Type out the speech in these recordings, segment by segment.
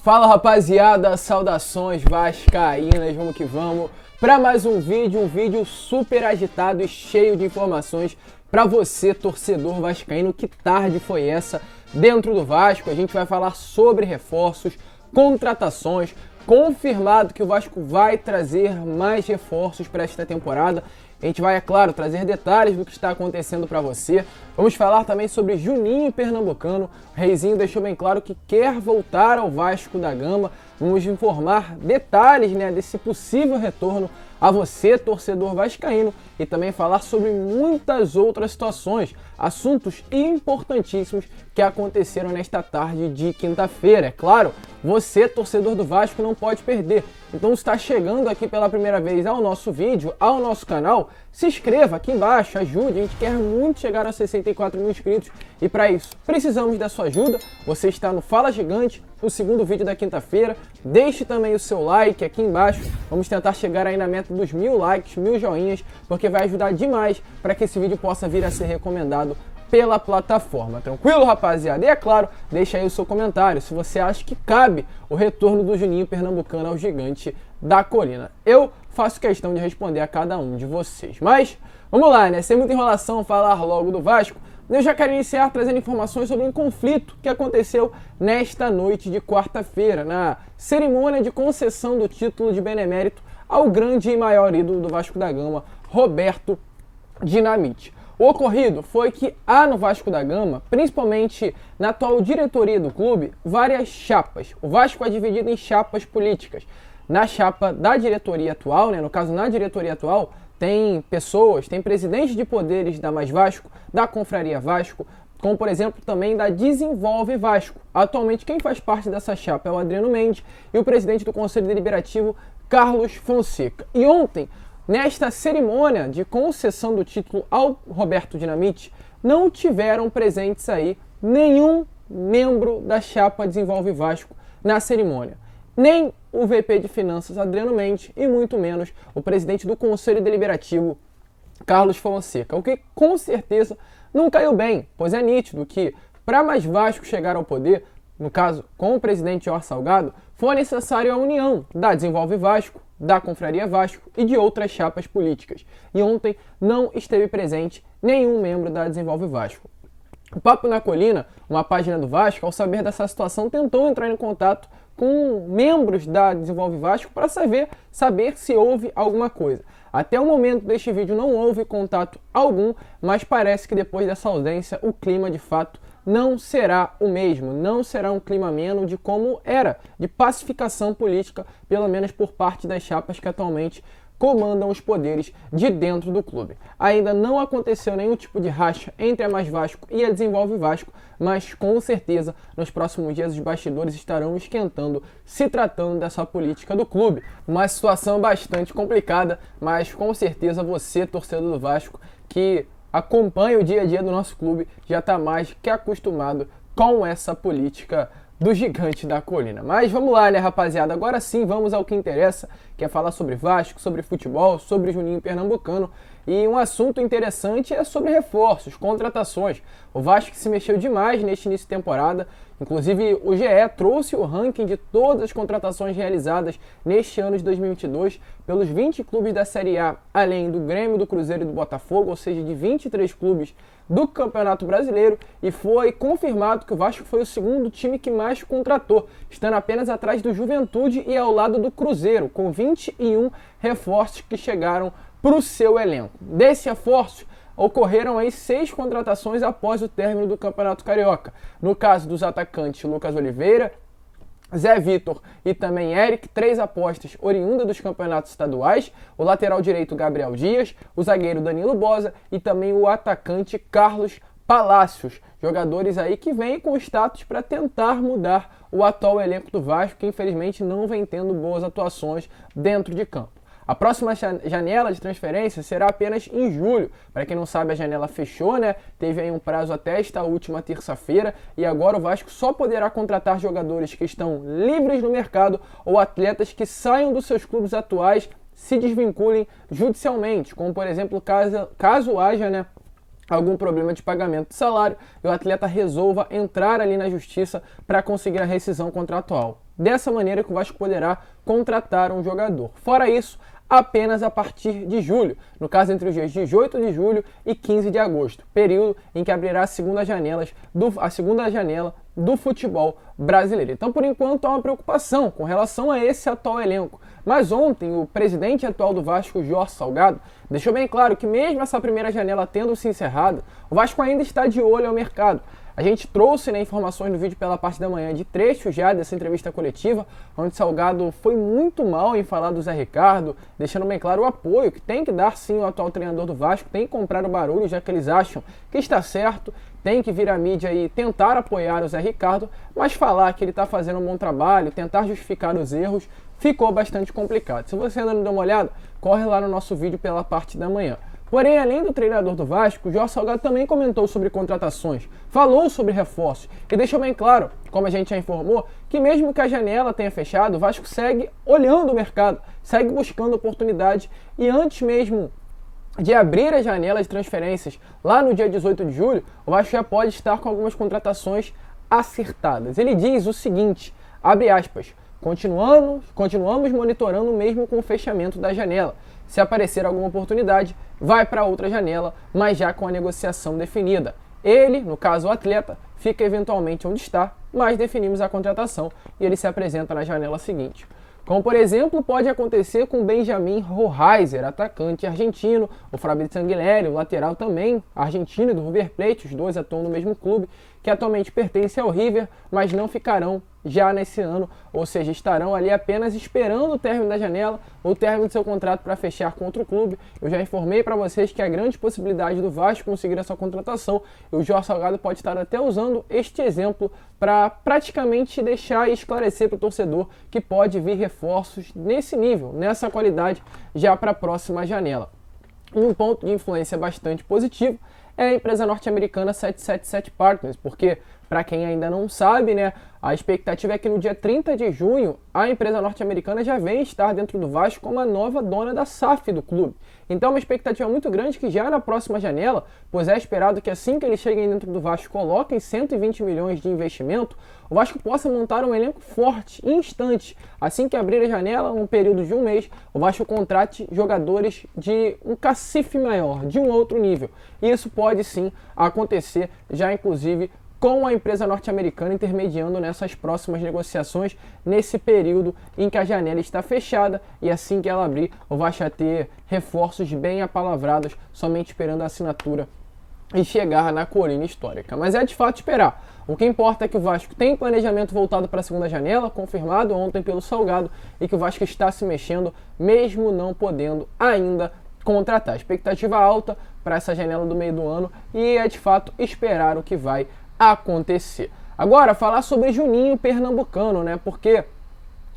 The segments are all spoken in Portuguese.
Fala rapaziada, saudações vascaínas, vamos que vamos para mais um vídeo super agitado e cheio de informações para você, torcedor vascaíno. Que tarde foi essa dentro do Vasco? A gente vai falar sobre reforços, contratações, confirmado que o Vasco vai trazer mais reforços para esta temporada. A gente vai, é claro, trazer detalhes do que está acontecendo para você. Vamos falar também sobre Juninho Pernambucano. O Reizinho deixou bem claro que quer voltar ao Vasco da Gama. Vamos informar detalhes, desse possível retorno a você, torcedor vascaíno, e também falar sobre muitas outras situações, assuntos importantíssimos que aconteceram nesta tarde de quinta-feira. É claro, você, torcedor do Vasco, não pode perder. Então, se está chegando aqui pela primeira vez ao nosso vídeo, ao nosso canal, se inscreva aqui embaixo, ajude. A gente quer muito chegar a 64 mil inscritos e para isso precisamos da sua ajuda. Você está no Fala Gigante, o segundo vídeo da quinta-feira. Deixe também o seu like aqui embaixo. Vamos tentar chegar aí na meta dos 1000 likes, 1000 joinhas, porque vai ajudar demais para que esse vídeo possa vir a ser recomendado pela plataforma. Tranquilo, rapaziada? E é claro, deixa aí o seu comentário se você acha que cabe o retorno do Juninho Pernambucano ao Gigante da Colina. Eu faço questão de responder a cada um de vocês. Mas vamos lá, sem muita enrolação, falar logo do Vasco. Eu já quero iniciar trazendo informações sobre um conflito que aconteceu nesta noite de quarta-feira, na cerimônia de concessão do título de benemérito ao grande e maior ídolo do Vasco da Gama, Roberto Dinamite. O ocorrido foi que há no Vasco da Gama, principalmente na atual diretoria do clube, várias chapas. O Vasco é dividido em chapas políticas. Na chapa da diretoria atual, no caso na diretoria atual, tem pessoas, tem presidentes de poderes da Mais Vasco, da Confraria Vasco, como por exemplo também da Desenvolve Vasco. Atualmente quem faz parte dessa chapa é o Adriano Mendes e o presidente do Conselho Deliberativo, Carlos Fonseca. E ontem, nesta cerimônia de concessão do título ao Roberto Dinamite, não tiveram presentes aí nenhum membro da chapa Desenvolve Vasco na cerimônia. Nem o VP de Finanças, Adriano Mendes, e muito menos o presidente do Conselho Deliberativo, Carlos Fonseca. O que com certeza não caiu bem, pois é nítido que para Mais Vasco chegar ao poder, no caso com o presidente Jorge Salgado, foi necessário a união da Desenvolve Vasco, da Confraria Vasco e de outras chapas políticas. E ontem não esteve presente nenhum membro da Desenvolve Vasco. O Papo na Colina, uma página do Vasco, ao saber dessa situação, tentou entrar em contato com membros da Desenvolve Vasco para saber se houve alguma coisa. Até o momento deste vídeo não houve contato algum, mas parece que depois dessa ausência o clima de fato não será o mesmo, não será um clima ameno de como era, de pacificação política, pelo menos por parte das chapas que atualmente comandam os poderes de dentro do clube. Ainda não aconteceu nenhum tipo de racha entre a Mais Vasco e a Desenvolve Vasco, mas com certeza nos próximos dias os bastidores estarão esquentando, se tratando dessa política do clube. Uma situação bastante complicada, mas com certeza você, torcedor do Vasco, que acompanha o dia a dia do nosso clube, já está mais que acostumado com essa política do Gigante da Colina. Mas vamos lá, rapaziada? Agora sim, vamos ao que interessa, que é falar sobre Vasco, sobre futebol, sobre Juninho Pernambucano. E um assunto interessante é sobre reforços, contratações. O Vasco se mexeu demais neste início de temporada. Inclusive, o GE trouxe o ranking de todas as contratações realizadas neste ano de 2022 pelos 20 clubes da Série A, além do Grêmio, do Cruzeiro e do Botafogo, ou seja, de 23 clubes do Campeonato Brasileiro, e foi confirmado que o Vasco foi o segundo time que mais contratou, estando apenas atrás do Juventude e ao lado do Cruzeiro, com 21 reforços que chegaram para o seu elenco. Desses reforços, ocorreram aí 6 contratações após o término do Campeonato Carioca. No caso dos atacantes Lucas Oliveira, Zé Vitor e também Eric, 3 apostas oriundas dos campeonatos estaduais, o lateral direito Gabriel Dias, o zagueiro Danilo Boza e também o atacante Carlos Palácios, jogadores aí que vêm com status para tentar mudar o atual elenco do Vasco, que infelizmente não vem tendo boas atuações dentro de campo. A próxima janela de transferência será apenas em julho. Para quem não sabe, a janela fechou, Teve aí um prazo até esta última terça-feira e agora o Vasco só poderá contratar jogadores que estão livres no mercado ou atletas que saiam dos seus clubes atuais, se desvinculem judicialmente, como por exemplo, caso haja, algum problema de pagamento de salário e o atleta resolva entrar ali na justiça para conseguir a rescisão contratual. dessa maneira que o Vasco poderá contratar um jogador. Fora isso, apenas a partir de julho, no caso entre os dias 18 de julho e 15 de agosto, período em que abrirá a segunda janela do futebol brasileiro. Então, por enquanto, há uma preocupação com relação a esse atual elenco. Mas ontem, o presidente atual do Vasco, Jorge Salgado, deixou bem claro que mesmo essa primeira janela tendo se encerrado, o Vasco ainda está de olho ao mercado. A gente trouxe, né, informações no vídeo pela parte da manhã de trechos já dessa entrevista coletiva, onde Salgado foi muito mal em falar do Zé Ricardo, deixando bem claro o apoio que tem que dar sim o atual treinador do Vasco, tem que comprar o barulho, já que eles acham que está certo, tem que vir a mídia e tentar apoiar o Zé Ricardo, mas falar que ele está fazendo um bom trabalho, tentar justificar os erros, ficou bastante complicado. Se você ainda não deu uma olhada, corre lá no nosso vídeo pela parte da manhã. Porém, além do treinador do Vasco, o Jorge Salgado também comentou sobre contratações, falou sobre reforços e deixou bem claro, como a gente já informou, que mesmo que a janela tenha fechado, o Vasco segue olhando o mercado, segue buscando oportunidade e antes mesmo de abrir a janela de transferências lá no dia 18 de julho, o Vasco já pode estar com algumas contratações acertadas. Ele diz o seguinte, abre aspas, continuamos monitorando mesmo com o fechamento da janela. Se aparecer alguma oportunidade, vai para outra janela, mas já com a negociação definida. Ele, no caso o atleta, fica eventualmente onde está, mas definimos a contratação e ele se apresenta na janela seguinte. Como, por exemplo, pode acontecer com Benjamin Rohaiser, atacante argentino, o Fabrício Anguilhéry, o lateral também argentino do River Plate, os dois atuam no mesmo clube, que atualmente pertence ao River, mas não ficarão já nesse ano, ou seja, estarão ali apenas esperando o término da janela, o término do seu contrato para fechar com outro clube. Eu já informei para vocês que há grande possibilidade do Vasco conseguir essa contratação, e o Jorge Salgado pode estar até usando este exemplo para praticamente deixar e esclarecer para o torcedor que pode vir reforços nesse nível, nessa qualidade, já para a próxima janela. Um ponto de influência bastante positivo é a empresa norte-americana 777 Partners, porque, para quem ainda não sabe, né, a expectativa é que no dia 30 de junho a empresa norte-americana já venha estar dentro do Vasco como a nova dona da SAF do clube. Então é uma expectativa muito grande que já na próxima janela, pois é esperado que assim que eles cheguem dentro do Vasco coloquem 120 milhões de investimento, o Vasco possa montar um elenco forte, instante. Assim que abrir a janela, num período de um mês, o Vasco contrate jogadores de um cacife maior, de um outro nível. E isso pode sim acontecer, já inclusive com a empresa norte-americana intermediando nessas próximas negociações, nesse período em que a janela está fechada e assim que ela abrir, o Vasco vai ter reforços bem apalavrados, somente esperando a assinatura e chegar na colina histórica. Mas é de fato esperar. O que importa é que o Vasco tem planejamento voltado para a segunda janela, confirmado ontem pelo Salgado, e que o Vasco está se mexendo, mesmo não podendo ainda contratar. Expectativa alta para essa janela do meio do ano e é de fato esperar o que vai acontecer. Agora, falar sobre Juninho Pernambucano, né? Porque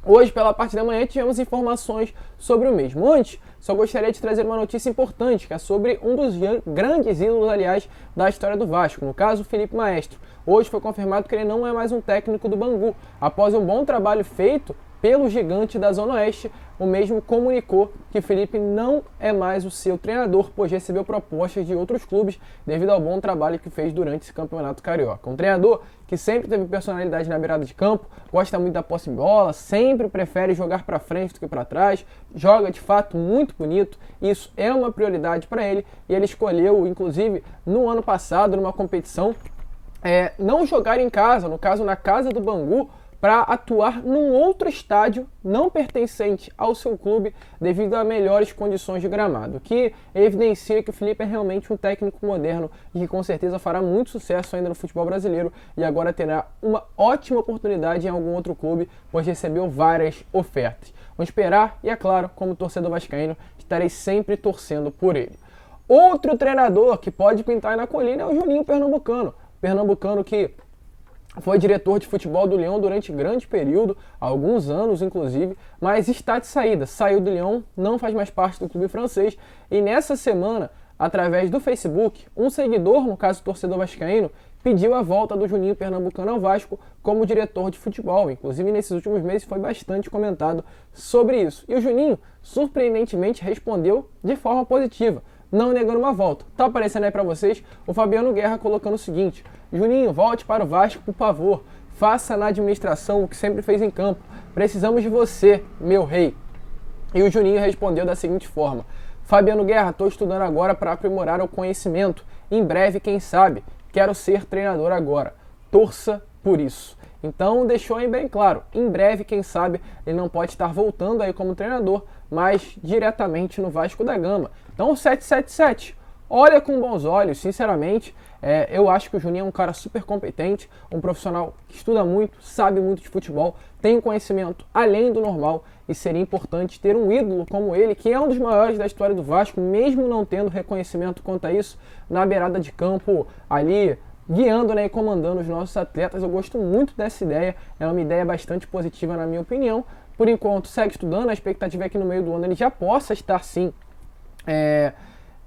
hoje, pela parte da manhã, tivemos informações sobre o mesmo. Antes, só gostaria de trazer uma notícia importante, que é sobre um dos grandes ídolos, aliás, da história do Vasco, no caso, o Felipe Maestro. Hoje foi confirmado que ele não é mais um técnico do Bangu. Após um bom trabalho feito pelo gigante da Zona Oeste, o mesmo comunicou que Felipe não é mais o seu treinador, pois recebeu propostas de outros clubes devido ao bom trabalho que fez durante esse campeonato carioca. Um treinador que sempre teve personalidade na beirada de campo, gosta muito da posse de bola, sempre prefere jogar para frente do que para trás, joga de fato muito bonito, isso é uma prioridade para ele e ele escolheu, inclusive, no ano passado, numa competição, não jogar em casa, no caso na casa do Bangu, para atuar num outro estádio não pertencente ao seu clube devido a melhores condições de gramado, que evidencia que o Felipe é realmente um técnico moderno e que com certeza fará muito sucesso ainda no futebol brasileiro e agora terá uma ótima oportunidade em algum outro clube, pois recebeu várias ofertas. Vamos esperar e, é claro, como torcedor vascaíno, estarei sempre torcendo por ele. Outro treinador que pode pintar na colina é o Juninho Pernambucano. Pernambucano que foi diretor de futebol do Lyon durante grande período, há alguns anos inclusive, mas está de saída. Saiu do Lyon, não faz mais parte do clube francês e nessa semana, através do Facebook, um seguidor, no caso torcedor vascaíno, pediu a volta do Juninho Pernambucano ao Vasco como diretor de futebol. Inclusive, nesses últimos meses foi bastante comentado sobre isso. E o Juninho, surpreendentemente, respondeu de forma positiva, não negando uma volta. Tá aparecendo aí pra vocês o Fabiano Guerra colocando o seguinte: Juninho, volte para o Vasco, por favor. faça na administração o que sempre fez em campo. Precisamos de você, meu rei. E o Juninho respondeu da seguinte forma: Fabiano Guerra, estou estudando agora para aprimorar o conhecimento. Em breve, quem sabe, quero ser treinador agora. Torça por isso. Então deixou aí bem claro, em breve, quem sabe, ele não pode estar voltando aí como treinador, mas diretamente no Vasco da Gama. Então o 777, olha com bons olhos, sinceramente. Eu acho que o Juninho é um cara super competente, um profissional que estuda muito, sabe muito de futebol, tem um conhecimento além do normal e seria importante ter um ídolo como ele, que é um dos maiores da história do Vasco, mesmo não tendo reconhecimento quanto a isso, na beirada de campo ali, guiando, né, e comandando os nossos atletas. Eu gosto muito dessa ideia, é uma ideia bastante positiva na minha opinião. Por enquanto segue estudando, a expectativa é que no meio do ano ele já possa estar sim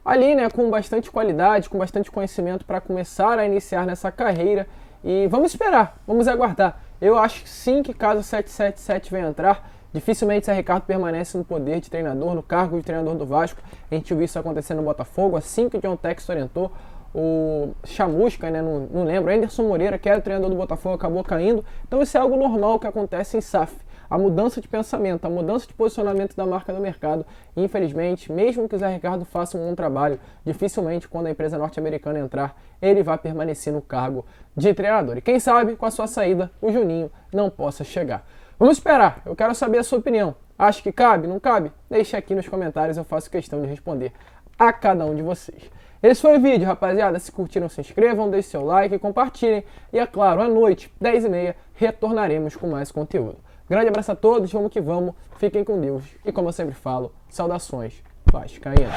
ali, né, com bastante qualidade, com bastante conhecimento para começar a iniciar nessa carreira. E vamos esperar, vamos aguardar. Eu acho sim que caso o 777 venha entrar, dificilmente Zé Ricardo permanece no poder de treinador, no cargo de treinador do Vasco. A gente viu isso acontecer no Botafogo, assim que o John Textor orientou. O Chamusca, né, não lembro, Anderson Moreira, que era o treinador do Botafogo, acabou caindo. Então isso é algo normal que acontece em SAF. A mudança de pensamento, a mudança de posicionamento da marca no mercado. E, infelizmente, mesmo que o Zé Ricardo faça um bom trabalho, dificilmente quando a empresa norte-americana entrar, ele vai permanecer no cargo de treinador. E quem sabe, com a sua saída, o Juninho não possa chegar. Vamos esperar, eu quero saber a sua opinião. Acha que cabe? Não cabe? Deixe aqui nos comentários, eu faço questão de responder a cada um de vocês. Esse foi o vídeo, rapaziada. Se curtiram, se inscrevam, deixem seu like, compartilhem. E é claro, à noite, 10h30, retornaremos com mais conteúdo. Grande abraço a todos, vamos que vamos, fiquem com Deus. E como eu sempre falo, saudações vascaínas.